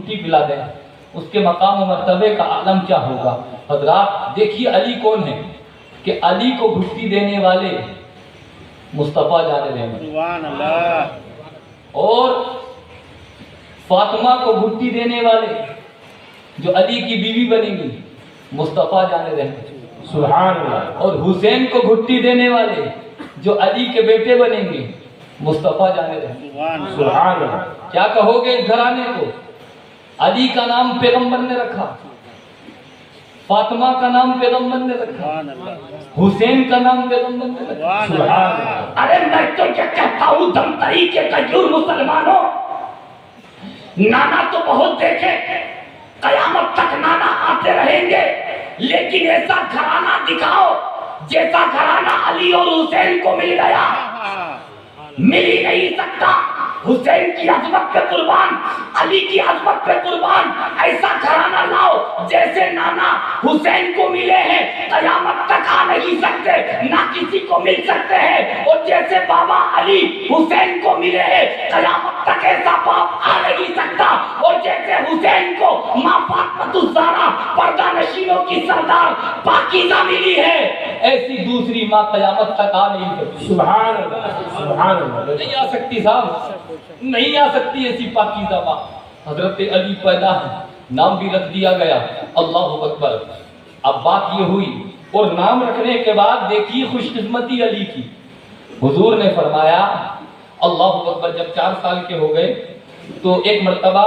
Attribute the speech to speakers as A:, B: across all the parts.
A: گھٹی پلا دیں، اس کے مقام و مرتبے کا عالم کیا ہوگا؟ حضرات دیکھیے علی کون ہے کہ علی کو گھٹی دینے والے مصطفیٰ جان رحمت،
B: سبحان اللہ،
A: اور فاطمہ کو گھٹی دینے والے جو علی کی بیوی بنیں گی مصطفیٰ جان رحمت،
B: سبحان اللہ،
A: اور حسین کو گھٹی دینے والے جو علی کے بیٹے بنیں گے مصطفیٰ جان رحمت۔
B: سبحان اللہ،
A: کیا کہو گے اس گھرانے کو؟ علی کا نام پیغمبر نے رکھا، فاطمہ کا نام پیغمبر نے رکھا،
B: سبحان اللہ،
A: حسین کا نام پیغمبر نے رکھا۔
B: سبحان اللہ،
C: ارے میں تو یہ کہتا ہوں دمتری کے غیور مسلمانوں، نانا تو بہت دیکھے، قیامت تک نانا آتے رہیں گے، لیکن ایسا گھرانہ دکھاؤ جیسا گھرانہ علی اور حسین کو مل گیا، مل ہی نہیں سکتا۔ حسین کی عظمت پہ قربان، علی کی عظمت پہ قربان، ایسا گھرانہ لاؤ جیسے نانا حسین کو ملے ہیں، قیامت تک آ نہیں سکتے، نہ کسی کو مل سکتے ہیں، اور جیسے بابا علی حسین کو ملے ہیں، قیامت تک ایسا باپ آ نہیں سکتا، اور جیسے حسین کو ماں فاطمہ الزہرا پردہ نشینوں کی سردار پاکیزہ ملی ہے،
A: ایسی دوسری ماں قیامت تک آ نہیں سکتی،
B: سبحان اللہ، سبحان اللہ،
A: نہیں آ سکتی صاحب، نہیں آ سکتی ایسی پاکیزہ ماں۔ حضرت علی پیدا ہے، نام بھی رکھ دیا گیا، اللہ اکبر۔ اب بات یہ ہوئی، اور نام رکھنے کے بعد دیکھیے خوش قسمتی علی کی، حضور نے فرمایا اللہ اکبر، جب 4 سال کے ہو گئے تو ایک مرتبہ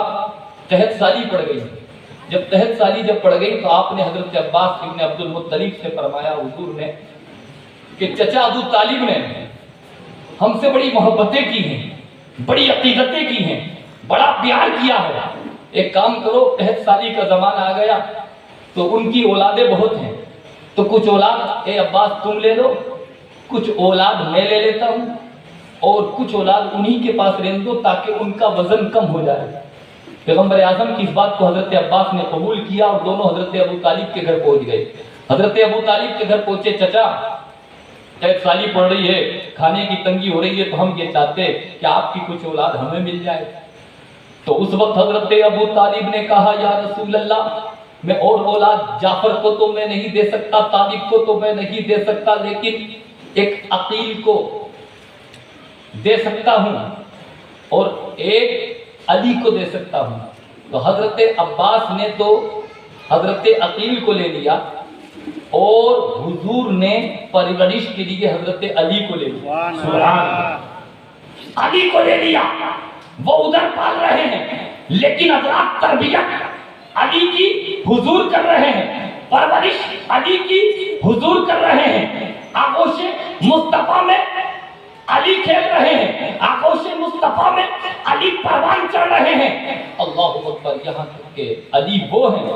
A: تحت سالی پڑ گئی۔ جب تحت سالی جب پڑ گئی تو آپ نے حضرت عباس ابن عبد المطلب سے فرمایا حضور نے کہ چچا ابو طالب نے ہم سے بڑی محبتیں کی ہیں، بڑی عقیدتیں کی ہیں، بڑا پیار کیا ہے، ایک کام کرو، تحت سالی کا زمانہ آ گیا تو ان کی اولادیں بہت ہیں، تو کچھ اولاد اے عباس تم لے لو، کچھ اولاد میں لے لیتا ہوں، اور کچھ اولاد انہی کے پاس رہنے دو تاکہ ان کا وزن کم ہو جائے۔ پیغمبر اعظم کی اس بات کو حضرت عباس نے قبول کیا، اور دونوں حضرت ابو طالب کے گھر پہنچ گئے۔ حضرت ابو طالب کے گھر پہنچے، چچا تحت سالی پڑ رہی ہے، کھانے کی تنگی ہو رہی ہے، تو ہم یہ چاہتے کہ آپ کی کچھ اولاد ہمیں مل جائے۔ تو اس وقت حضرت ابو طالب نے کہا یا رسول اللہ، میں اور اولاد جعفر کو تو میں نہیں دے سکتا، طالب کو تو میں نہیں دے سکتا، لیکن ایک عقیل کو دے سکتا ہوں اور ایک علی کو دے سکتا ہوں۔ تو حضرت عباس نے تو حضرت عقیل کو لے لیا، اور حضور نے پرورش کے لیے حضرت علی کو لے لیا۔
B: سبحان اللہ،
C: علی کو لے لیا، وہ ادھر پال رہے ہیں، لیکن حضرات تربیت علی کی حضور کر رہے ہیں، پرورش علی کی حضور کر رہے ہیں، آغوش مصطفیٰ میں علی کھیل رہے ہیں، آغوش مصطفیٰ میں علی پروان چڑھ رہے ہیں۔
A: اللہ اکبر، یہاں تک کہ علی وہ ہیں،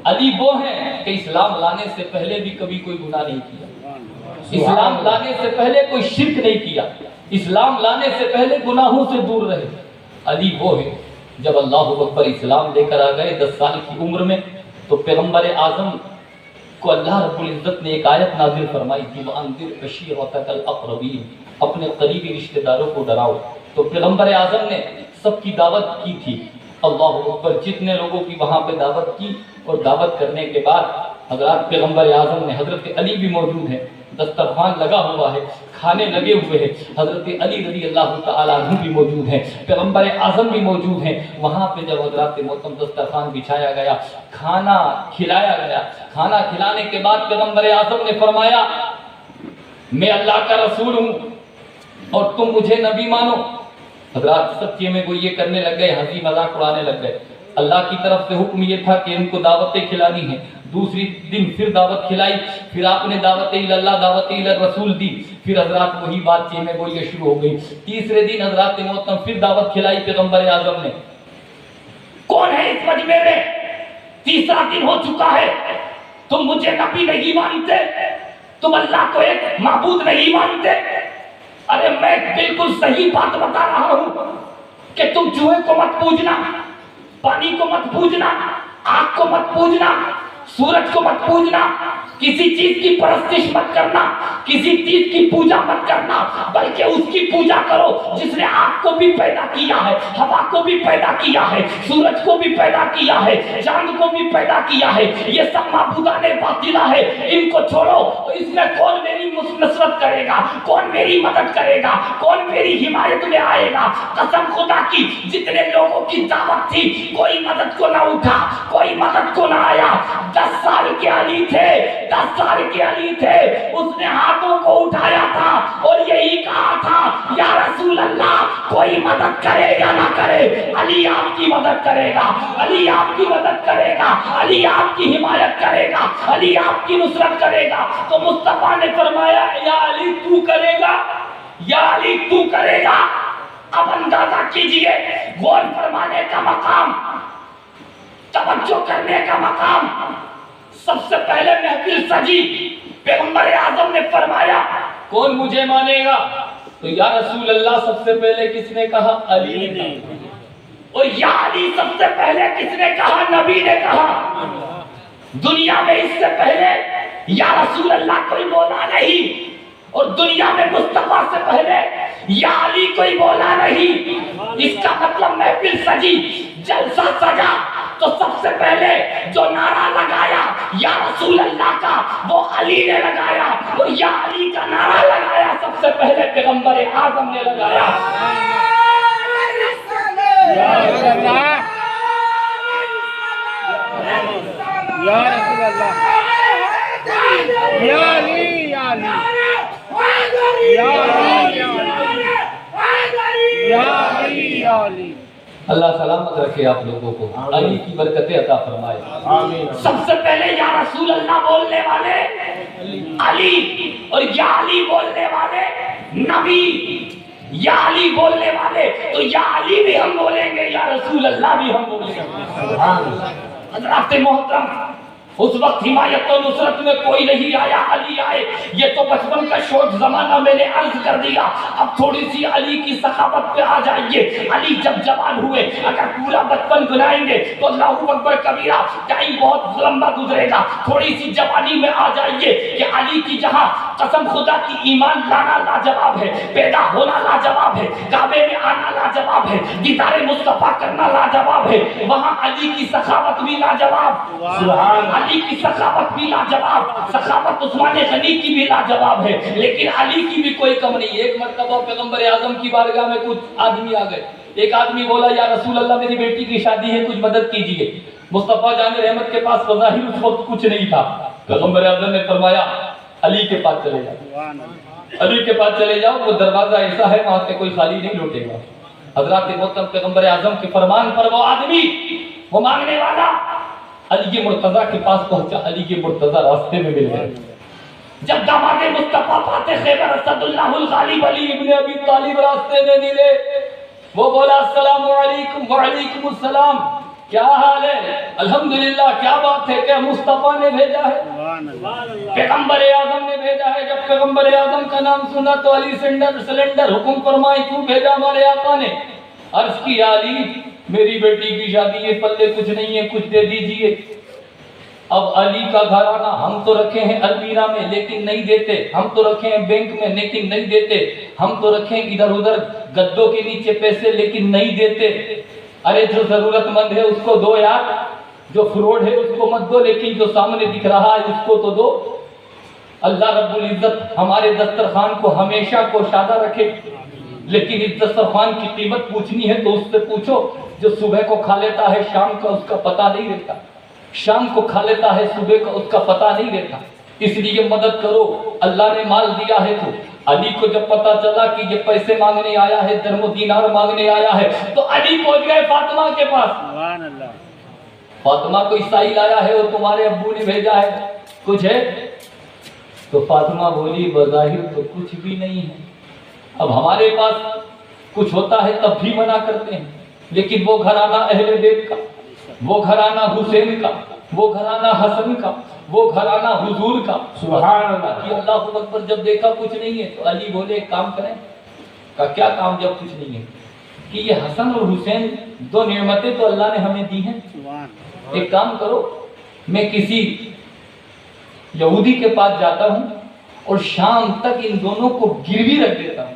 A: علی وہ ہیں کہ اسلام لانے سے پہلے بھی کبھی کوئی گناہ نہیں کیا، اسلام لانے سے پہلے کوئی شرک نہیں کیا، اسلام لانے سے پہلے گناہوں سے دور رہے۔ علی وہ ہے، جب اللہ اکبر اسلام لے کر آ گئے 10 سال کی عمر میں، تو پیغمبر اعظم کو اللہ رب العزت نے ایک آیت نازل فرمائی تھی، وَأَنذِرْ عَشِيرَتَكَ الْأَقْرَبِينَ، اپنے قریبی رشتہ داروں کو ڈراؤ۔ تو پیغمبر اعظم نے سب کی دعوت کی تھی، اللہ اکبر، جتنے لوگوں کی وہاں پہ دعوت کی، اور دعوت کرنے کے بعد حضرات پیغمبر اعظم نے، حضرت علی بھی موجود ہیں، دسترخوان لگا ہوا ہے، کھانے لگے ہوئے ہیں، حضرت علی رضی اللہ تعالیٰ عنہ بھی موجود ہیں، پیغمبر اعظم بھی موجود ہیں۔ وہاں پہ جب حضرات محترم دسترخوان بچھایا گیا، کھانا کھلایا گیا، کھانا کھلانے کے بعد پیغمبر اعظم نے فرمایا میں اللہ کا رسول ہوں اور تم مجھے نبی مانو۔ حضرات سچے میں وہ یہ کرنے لگ گئے، ہنسی مذاق اڑانے لگ گئے۔ اللہ کی طرف سے حکم یہ تھا کہ ان کو دعوتیں کھلانی ہیں۔ دوسری دن پھر دعوت کھلائی، پھر آپ نے دعوت اللہ، دعوت رسول دی، پھر حضرات وہی بات چیز میں وہ یہ شروع ہو گئی۔ تیسرے دن حضرات محترم پھر دعوت کھلائی پیغمبر اعظم نے۔
C: کون ہے اس مجمع میں؟ تیسرا دن ہو چکا ہے، تم مجھے نبی نہیں مانتے، تم اللہ کو ایک معبود نہیں مانتے۔ ارے میں بالکل صحیح بات بتا رہا ہوں کہ تم چوہے کو مت پوجنا، پانی کو مت پوجنا، آگ کو مت پوجنا، सूरज को मत पूजना, किसी चीज की परस्तिश मत करना, किसी चीज की पूजा मत करना, बल्कि उसकी पूजा करो जिसने आग को भी पैदा किया है, हवा को भी पैदा किया है, सूरज को भी पैदा किया है, चांद को भी पैदा किया है। ये सब माबूदाने बातिला है, इनको छोड़ो। इसमें कौन मेरी नुसरत करेगा, कौन मेरी मदद करेगा, कौन मेरी हिमायत में आएगा? कसम खुदा की, जितने लोगों की दावत थी कोई मदद को ना उठा, कोई मदद को ना आया। 10 साल के अली थे, 10 साल के अली थे, उसने हाथों को उठाया था और यही कहा था, या रसूल अल्लाह, कोई मदद करे या ना करे, अली आपकी मदद करेगा, अली आपकी मदद करेगा, अली आपकी हिमायत करेगा, अली आपकी नुसरत करेगा। तो मुस्तफा ने फरमाया, या अली तू करेगा, या अली तू करेगा। अब अंदाजा कीजिए गौर फरमाने का मकाम, तवज्जो करने का मकाम। सबसे पहले महफिल सजी, पैगंबर आजम ने फरमाया,
A: कौन मुझे मानेगा? तो या रसूल अल्लाह सबसे पहले किसने कहा? अली ने।
C: और या अली सबसे पहले किसने कहा? नबी ने कहा। दुनिया में इससे पहले या रसूल अल्लाह कोई बोला नहीं, और दुनिया में मुस्तफा से पहले या अली कोई बोला नहीं। इसका मतलब महफिल सजी, जलसा सजा, तो सबसे पहले जो नारा लगाया या रसूल अल्लाह का, वो अली ने लगाया। और या अली का नारा लगाया सबसे पहले पैगंबर आजम ने लगाया।
B: या रसूल अल्लाह, या रसूल अल्लाह, या अली, या अली, या अली, या अली, या अली।
A: अल्लाह सलामत रखे आप लोगों को, अली की बरकतें अता फरमाए।
B: आमीन।
C: सबसे पहले या रसूल अल्लाह बोलने वाले अली, और या अली बोलने वाले नबी, या अली बोलने वाले, तो या अली भी हम बोलेंगे, या रसूल अल्लाह भी हम बोलेंगे। हज़रात मोहतरम, उस वक्त हिमायत और नुसरत में कोई नहीं आया, अली आए। ये तो बचपन का शोध जमाना मैंने अर्ज कर दिया। अब थोड़ी सी अली की सखावत पे आ जाइए। अली जब जवान हुए, अगर पूरा बचपन गुनाएंगे तो अल्लाहू अकबर कबीरा, टाइम बहुत लंबा गुजरेगा। थोड़ी सी जवानी में आ जाइए कि अली की जहां कसम खुदा की ईमान लाना लाजवाब है, पैदा होना लाजवाब है, काबे में आना लाजवाब है, दीदारे मुस्तफा करना लाजवाब है, वहां अली की सखावत भी लाजवाब, सुभान अली की सखावत भी लाजवाब, सखावत उस्मान गनी की भी लाजवाब है, लेकिन अली की भी कोई कम नहीं। एक मरतबा पैगंबर आजम की बारगाह में कुछ आदमी आ गए। एक आदमी बोला, या रसूल अल्लाह, मेरी बेटी की शादी है, कुछ मदद कीजिए। मुस्तफा जान रहमत के पास ज़ाहिर उस वक्त कुछ नहीं था। पैगंबर आजम ने फरमाया, अली के पास चले जाओ, अली के पास चले जाओ, वो दरवाजा ऐसा है वहां से कोई खाली नहीं लौटेगा। हजरत मोहतरम पैगंबर आजम के फरमान पर वो आदमी, वो मांगने वाला अली के मुर्तजा के पास पहुंचा। अली के मुर्तजा रास्ते में मिल गए। जब दामाद मुस्तफा फातिह खैबर असदुल्लाहुल गालिब अली इब्ने अबी तालिब रास्ते में मिले, वो बोला, अस्सलामु अलैकुम। व अलैकुम अस्सलाम, क्या हाल है? अल्हम्दुलिल्लाह। क्या बात है? क्या मुस्तफा ने भेजा है? पैगंबर आजम ने भेजा है। जब पैगंबर आजम का नाम सुना तो अली सिलेंडर हुक्म फरमाए, क्यों भेजा हमारे आका ने? अर्ज की, अली मेरी बेटी की शादी है, पल्ले कुछ नहीं है, कुछ दे दीजिए। अब अली का घराना, हम तो रखे हैं अलमीरा में लेकिन नहीं देते, हम तो रखे हैं बैंक में लेकिन नहीं देते, हम तो रखे हैं इधर उधर गद्दों के नीचे पैसे लेकिन नहीं देते। अरे जो जरूरतमंद है उसको दो यार, जो फ्रॉड है उसको मत दो, लेकिन जो सामने दिख रहा है उसको तो दो। अल्लाह रब्बुल इज्जत हमारे दस्तरखान को हमेशा कोशादा रखे, लेकिन इस दस्तरखान की कीमत पूछनी है तो उससे पूछो। जो सुबह को खा लेता है शाम का उसका पता नहीं रहता, शाम को खा लेता है सुबह का उसका पता नहीं रहता। इसलिए मदद करो, अल्लाह ने माल दिया है तो। अली को जब पता चला कि ये पैसे मांगने आया है, दरमो दीनार मांगने आया है, तो अली पहुंच गए फातिमा के पास।
B: सुभान अल्लाह।
C: फातिमा को ईसाई लाया है, वो तुम्हारे अब्बू ने भेजा है, कुछ है? तो फातिमा बोली, बज़ाहिर तो कुछ भी नहीं है। अब हमारे पास कुछ होता है तब भी मना करते हैं, लेकिन वो घराना अहले बैत का, वो घराना हुसैन का, वो घराना हसन का, वो घराना हुजूर का, सुभान अल्लाह कि अल्लाहू अकबर। जब देखा कुछ नहीं है तो अली बोले, एक काम करें। का क्या काम? जब कुछ नहीं है कि ये हसन और हुसैन दो नेमतें तो अल्लाह ने हमें दी हैं, एक काम करो,
A: میں کسی یہودی کے پاس جاتا ہوں اور شام تک ان دونوں کو گروی رکھ دیتا ہوں،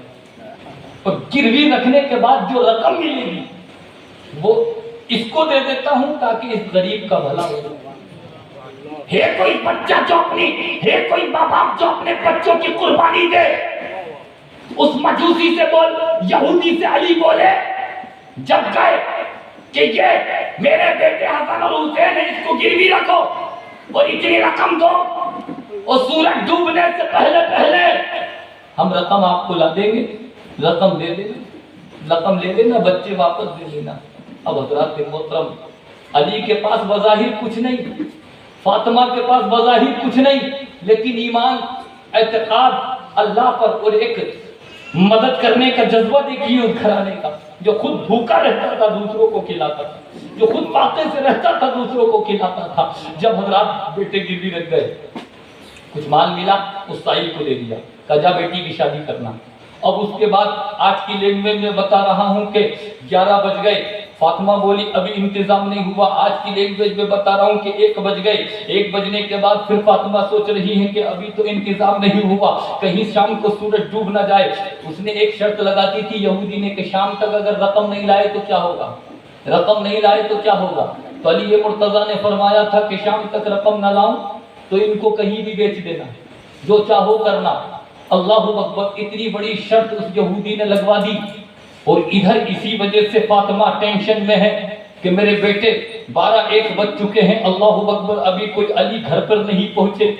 A: اور گروی رکھنے کے بعد جو رقم ملے گی وہ اس کو دے دیتا ہوں تاکہ اس غریب کا بھلا ہو۔
C: ہے کوئی بچہ جو کوئی ماں باپ جو اپنے بچوں کی قربانی دے، اس مجوسی سے بول، یہودی سے علی بولے جب گئے کہ یہ میرے بیٹے حسن اور حسین ہیں، اس کو گروی رکھو اور اتنی رقم دو، اور سورج ڈوبنے سے پہلے
A: ہم رقم آپ کو لا دیں گے، رقم دے دینا، رقم لے لینا، بچے واپس دے لینا۔ اب حضرات محترم، علی کے پاس بظاہر کچھ نہیں، فاطمہ کے پاس بظاہر کچھ نہیں، لیکن ایمان، اعتقاد اللہ پر اور ایک مدد کرنے کا جذبہ دیکھیے اس گھرانے کا، جو خود بھوکا رہتا تھا دوسروں کو کھلاتا تھا، جو خود فاقے سے رہتا تھا دوسروں کو کھلاتا تھا۔ جب حضرات بیٹے گروی رکھ گئے، کچھ مال ملا، اس سائل کو دے دیا، کہا جا بیٹی کی شادی کرنا۔ اب اس کے بعد آج کی لینگویج میں بتا رہا ہوں کہ 11 بج گئے، فاطمہ بولی ابھی انتظام نہیں ہوا۔ آج کی لینگویج میں بتا رہا ہوں کہ 1 بج گئے، 1 بجنے کے بعد پھر فاطمہ سوچ رہی ہے کہ ابھی تو انتظام نہیں ہوا، کہیں شام کو سورج ڈوب نہ جائے۔ اس نے ایک شرط لگا دی تھی یہودی نے کہ شام تک اگر رقم نہیں لائے تو کیا ہوگا، رقم نہیں لائے تو کیا ہوگا۔ تو علی مرتضیٰ نے فرمایا تھا کہ شام تک رقم نہ لاؤں تو ان کو کہیں بھی بیچ دینا، جو چاہو کرنا۔ اللہ اکبر، اتنی بڑی شرط اس یہودی نے لگوا دی۔ اور ادھر اسی وجہ سے فاطمہ ٹینشن میں ہے کہ میرے بیٹے 12-1 بج چکے ہیں، اللہ اکبر، ابھی کوئی علی گھر پر نہیں پہنچے،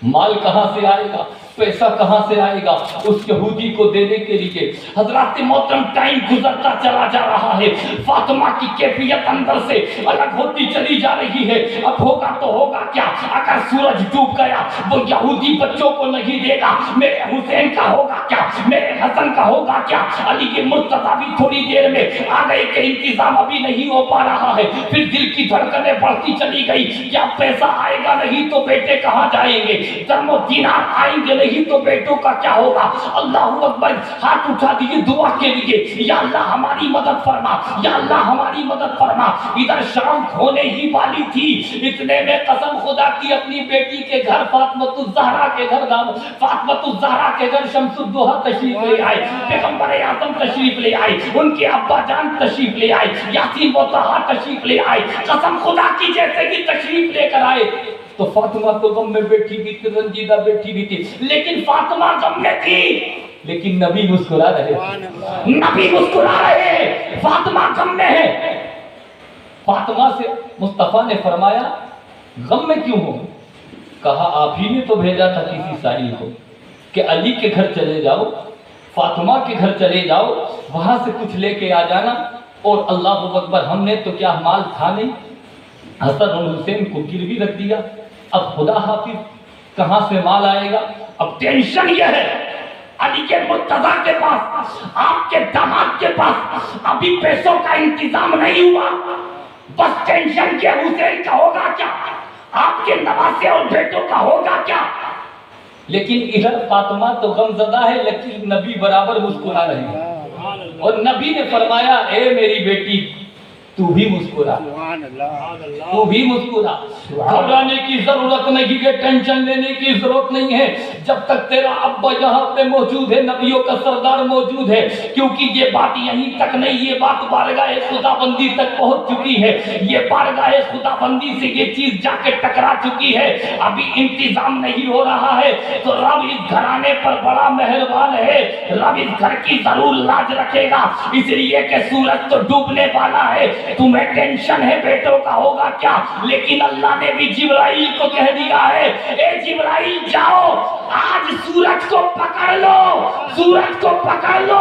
A: مال کہاں سے آئے گا، پیسہ کہاں سے آئے گا اس یہودی کو دینے کے لیے۔
C: حضرات محترم، ٹائم گزرتا چلا جا رہا ہے، فاطمہ کی کیفیت اندر سے الگ ہوتی چلی جا رہی ہے۔ اب ہوگا تو ہوگا کیا، اگر سورج ڈوب گیا وہ یہودی بچوں کو نہیں دے گا، میرے حسین کا ہوگا کیا، میرے حسن کا ہوگا کیا۔ علی کے مرتضیٰ بھی تھوڑی دیر میں آ گئے کہ انتظام ابھی نہیں ہو پا رہا ہے۔ پھر دل کی دھڑکنیں بڑھتی چلی گئی، کیا پیسہ آئے گا نہیں تو بیٹے کہاں جائیں گے، درم و دینار آئیں گے نہیں تو بیٹوں کا کیا ہوگا۔ اللہ اکبر، ہاتھ اٹھا دیے دعا کے لیے، یا اللہ ہماری مدد فرما، یا اللہ ہماری مدد فرما۔ ادھر شام ہونے ہی والی تھی، اتنے میں قسم خدا کی اپنی بیٹی کے گھر فاطمۃ الزہرا کے گھر فاطمۃ الزہرا کے گھر شمس الدوحہ تشریف لے آئے، پیغمبر اعظم تشریف لے آئے، ان کے ابا جان تشریف لے آئے، یاسین و طہا تشریف لے آئے۔ قسم خدا کی جیسے کہ تشریف لے کر آئے تو فاطمہ تو غم میں بیٹھی بھی تھی، رنجیدہ بیٹھی بھی تھی، لیکن فاطمہ غم میں تھی، لیکن نبی مسکرا رہے، نبی مسکرا رہے، فاطمہ غم میں ہے۔ فاطمہ سے مصطفیٰ نے فرمایا غم میں کیوں ہو؟ کہا آپ ہی نے تو بھیجا تھا کسی سائل کو کہ علی کے گھر چلے جاؤ، فاطمہ کے گھر چلے جاؤ، وہاں سے کچھ لے کے آ جانا۔ اور اللہ اکبر، ہم نے تو کیا مال تھا نہیں، حسن اور حسین کو گروی رکھ دیا، اب خدا حافظ کہاں سے مال آئے گا۔ اب ٹینشن یہ ہے علی کے مرتضیٰ کے پاس، آپ کے داماد کے پاس ابھی پیسوں کا انتظام نہیں ہوا، بس ٹینشن کے حسین کا ہوگا کیا، آپ کے نواسے اور بیٹوں کا ہوگا کیا۔
A: لیکن ادھر فاطمہ تو غم زدہ ہے، لیکن نبی برابر مسکرا رہے ہیں، اور نبی نے فرمایا اے میری بیٹی تو بھی مسکرا، تو بھی مسکرا، گھبرانے کی ضرورت نہیں ہے، ٹینشن لینے کی ضرورت نہیں ہے، جب تک تیرا ابا یہاں پہ موجود ہے، نبیوں کا سردار موجود ہے، کیونکہ یہ بات یہیں تک نہیں، یہ بات بارگاہ خدا بندی تک پہنچ چکی ہے، یہ بارگاہ خدا بندی سے یہ چیز جا کے ٹکرا چکی ہے، ابھی انتظام نہیں ہو رہا ہے، تو رب اس گھرانے پر بڑا مہربان ہے، رب اس گھر کی ضرور لاج رکھے گا، اس لیے کہ سورج تو ڈوبنے والا ہے، تمہیں ٹینشن ہے بیٹوں کا ہوگا کیا، لیکن اللہ نے بھی جبرائیل کو کہہ دیا ہے اے جبرائیل جاؤ آج سورج کو پکڑ لو، سورج کو پکڑ لو،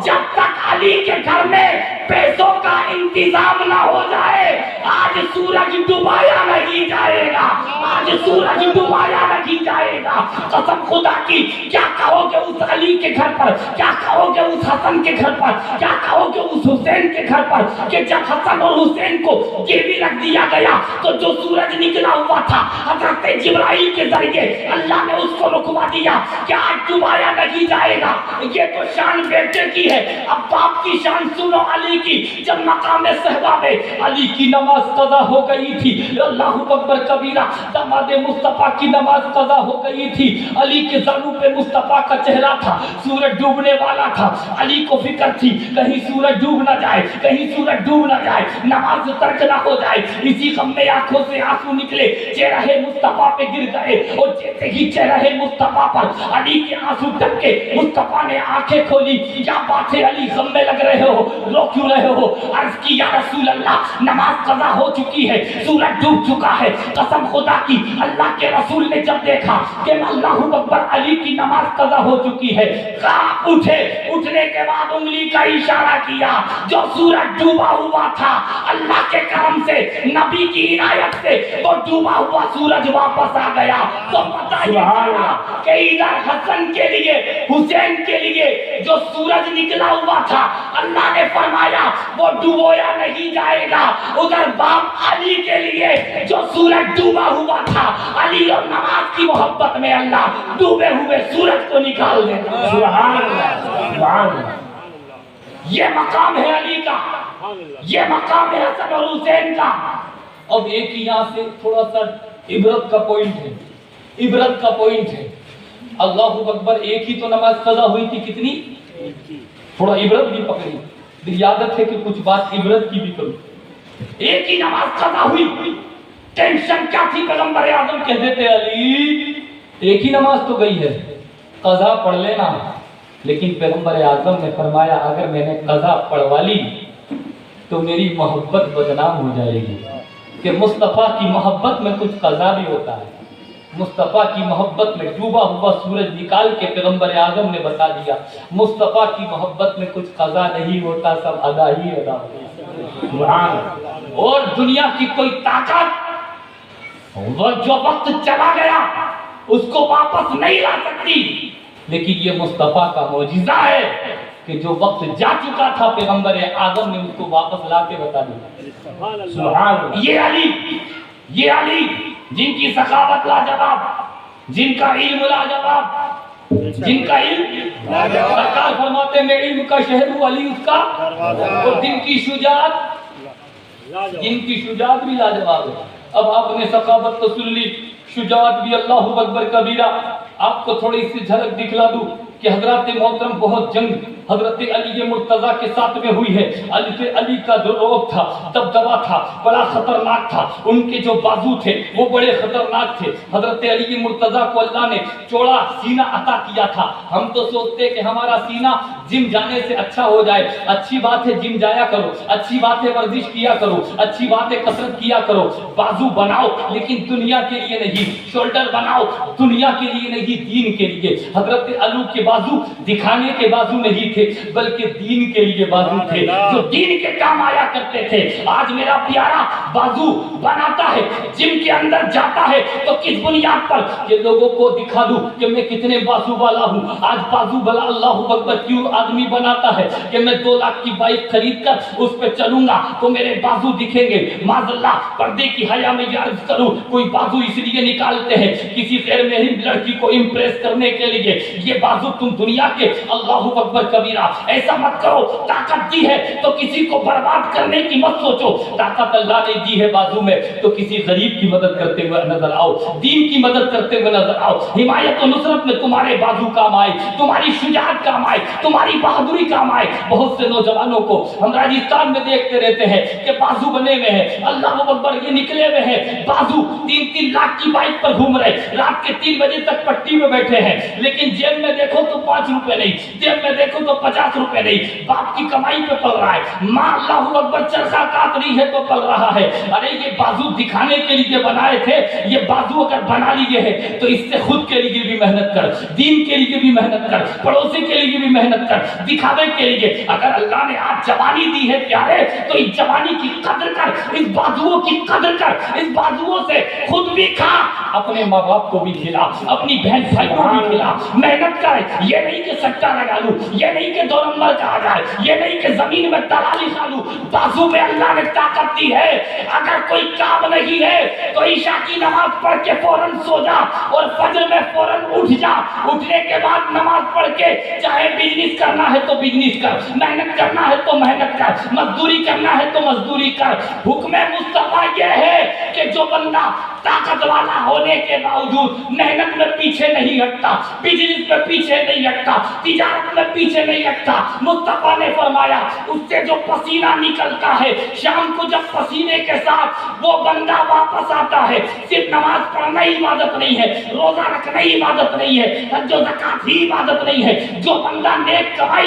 A: جب تک علی کے گھر میں پیسوں کا انتظام نہ ہو جائے آج سورج ڈبایا نہیں جائے گا، آج سورج ڈبایا نہیں جائے گا۔ قسم خدا کی، کیا کہو گے اس علی کے گھر پر، کیا کہو گے اس حسن کے گھر پر، کیا کہو گے اس حسین کے گھر پر کہ جب حسن اور حسین کو گروی رکھ دیا گیا تو جو سورج نکلا ہوا تھا حضرت جبرائیل کے ذریعے اللہ نے اس کو
C: रुकवा दिया कि आज डुबाया नहीं जाएगा। ये तो शान बेटे की है, अब बाप की शान सुनो अली की। जब मकाम सहबा में अली की नमाज कज़ा हो गई थी, अल्लाहु अकबर कबीरा, दामाद मुस्तफा की नमाज कज़ा हो गई थी। अली के जानू पे मुस्तफा का चेहरा था, सूरज डूबने वाला था। अली को फिक्र थी कहीं सूरज डूब ना जाए, कहीं सूरज डूब ना जाए, नमाज तर्क ना हो जाए। इसी गम में आंखों से आंसू निकले, चेहरे मुस्तफा पे गिर गए और जैसे ही चेहरे मुस्तफा पर अली के आंसू टपके, मुस्तफा ने आंखें खोली। क्या बात है अली, गम में लग रहे हो, रो क्यों रहे हो? अर्ज की या रसूल अल्लाह, नमाज कज़ा हो चुकी है, सूरज डूब चुका है। कसम खुदा की, अल्लाह के रसूल ने जब देखा कि अल्लाहु अकबर अली की नमाज कज़ा हो चुकी है, कांप उठे। उठने के बाद उंगली का इशारा किया, जो सूरज डूबा हुआ था, अल्लाह के करम से, नबी की इनायत से वो डूबा हुआ सूरज वापस आ गया। तो पता ही चला कि इधर हसन के लिए, हुसैन के लिए जो सूरज निकला हुआ था, अल्लाह ने फरमाया वो डुबोया नहीं जाएगा। उधर बाप अली के लिए जो सूरज डूबा हुआ था, अली और नमाज की मोहब्बत में अल्लाह डूबे हुए सूरज को निकाल देता। सुभान अल्लाह, सुभान अल्लाह। ये मकाम है अली का, ये मकाम है हसन और हुसैन का।
A: अब एक ही यहाँ से थोड़ा सा इबरत का पॉइंट है, इबरत का पॉइंट है। अल्लाहु अकबर, एक ही तो नमाज कज़ा हुई थी, कितनी? थोड़ा इबरत भी पकड़ी, मेरी आदत है कि कुछ बात इबरत की भी करूं।
C: एक ही नमाज कज़ा हुई, टेंशन क्या थी? पैगंबर आज़म
A: कह देते अली एक ही नमाज तो गई है, कज़ा पढ़ लेना। लेकिन पैगंबर आज़म ने फरमाया अगर मैंने कज़ा पढ़वा ली तो मेरी मोहब्बत बदनाम हो जाएगी। कि मुस्तफ़ा की मोहब्बत में कुछ कज़ा भी होता है। मुस्तफ़ा की मोहब्बत में डूबा हुआ सूरज निकाल के पैगंबर आज़म ने बता दिया, मुस्तफ़ा की मोहब्बत में कुछ कज़ा नहीं होता, सब अदा ही अदा होता।
C: और दुनिया की कोई ताकत वो जो वक्त चला गया उसको वापस नहीं ला सकती।
A: लेकिन ये मुस्तफ़ा का मौजिज़ा है कि जो वक्त जा चुका था पैगंबर आज़म ने उसको वापस ला के बता दिया।
C: सुभान अल्लाह। ये अली जिनकी सखावत लाजवाब, जिनका इल्म लाजवाब, जिनका इल्म सरकार फरमाते मैं इल्म का शहर हूँ, अली उसका, और जिनकी शुजात,
A: जिनकी शुजात भी लाजवाब है। अब आपने सखावत तो सुन ली, शुजात भी अल्लाहु अकबर कबीरा। आपको थोड़ी सी झलक दिखला दूं कि हजरत मोहतरम बहुत जंग हजरत अली मुर्तजा के साथ में हुई है। अली का जो रोब था, दबदबा था, बड़ा खतरनाक था। उनके जो बाजू थे वो बड़े खतरनाक थे। हजरत अली मुर्तजा को अल्लाह ने चौड़ा सीना अता किया था। हम तो सोचते कि हमारा सीना जिम जाने से अच्छा हो जाए। अच्छी बात है, जिम जाया करो, अच्छी बात है, वर्जिश किया करो, अच्छी बात है, कसरत किया करो, बाजू बनाओ, लेकिन दुनिया के लिए नहीं। शोल्डर बनाओ, दुनिया के लिए नहीं, दीन के लिए। हजरत अली के बाजू दिखाने के बाजू नहीं थे, बल्कि दीन के लिए बाजू थे, जो दीन के काम आया करते थे। आज मेरा प्यारा बाजू बनाता है, जिम के अंदर जाता है, तो किस बुनियाद पर? कि लोगों को दिखा दूं कि मैं कितने बाजू वाला हूं। आज बाजू वाला अल्लाहु अकबर क्यों आदमी बनाता है कि मैं 2 लाख की बाइक खरीद कर उस पर चलूंगा तो मेरे बाजू दिखेंगे। माज़अल्लाह, पर्दे की हया में अर्ज करूं, कोई बाजू इसलिए निकालते हैं किसी गैर महरम लड़की को इम्प्रेस करने के लिए। ये बाजू तुम दुनिया के, अल्लाहु अकबर कबीरा, ऐसा मत करो। ताकत दी है तो किसी को बर्बाद करने की मत सोचो। ताकत अल्लाह ने दी है बाजू में तो किसी गरीब की मदद करते हुए नजर आओ, दीन की मदद करते हुए नजर आओ। हिमायत और नुसरत में तुम्हारे बाजू काम आए, तुम्हारी शुजाअत काम आए, तुम्हारी बहादुरी काम आए। बहुत से नौजवानों को हम राजस्थान में देखते रहते हैं कि बाजू बने हुए हैं, अल्लाहु अकबर, ये निकले हुए हैं बाजू, 3-3 लाख की बाइक पर घूम रहे, रात के 3 बजे तक पट्टी में बैठे हैं। लेकिन जेब में देखो तो 5 रुपए नहीं, जेब में देखो तो 50 रुपए नहीं। बाप की कमाई पे पल रहा है, माँ अल्लाहु अकबर चरखा काट रही है तो पल रहा है। अरे ये बाजू दिखाने के लिए बनाए थे, ये बाजू अगर बना लिए है तो इससे खुद के लिए भी मेहनत कर, दीन के लिए भी मेहनत कर, पड़ोसी के लिए भी मेहनत कर, दिखावे के लिए। अगर अल्लाह ने आज जवानी दी है प्यारे, तो इस जवानी की कदर कर, इस
C: बाजुओं की कदर कर, इस बाजुओं से खुद भी खा, अपने माँ बाप को भी खिला, अपनी बहन भाई को भी खिला, मेहनत कर। ये नहीं कि सट्टा लगा लूं, ये नहीं कि 2 नंबर का आ जाए, ये नहीं कि जमीन में दलाली खा लूं। बाजू में अल्लाह ने ताकत दी है। अगर कोई काम नहीं है तो ईशा की नमाज पढ़ के फौरन सो जा और फजर में फौरन उठ जा। उठने के बाद नमाज पढ़ के चाहे बिजनेस करना है तो बिजनेस कर, मेहनत करना है तो मेहनत कर, मजदूरी करना है तो मजदूरी कर। हुक्म मुस्तफा ये है कि जो बंदा ताकत वाला होने के बावजूद मेहनत में पीछे नहीं हटता, बिजनेस में पीछे नहीं हटता, तिजारत में पीछे नहीं हटता, मुस्तफा ने फरमाया उससे जो पसीना निकलता है शाम को जब पसीने के साथ वो बंदा वापस आता है, सिर्फ नमाज पढ़ना ही इबादत नहीं है, रोजा रखना ही इबादत नहीं है, जो ज़कात ही इबादत नहीं है, जो बंदा नेक कमाई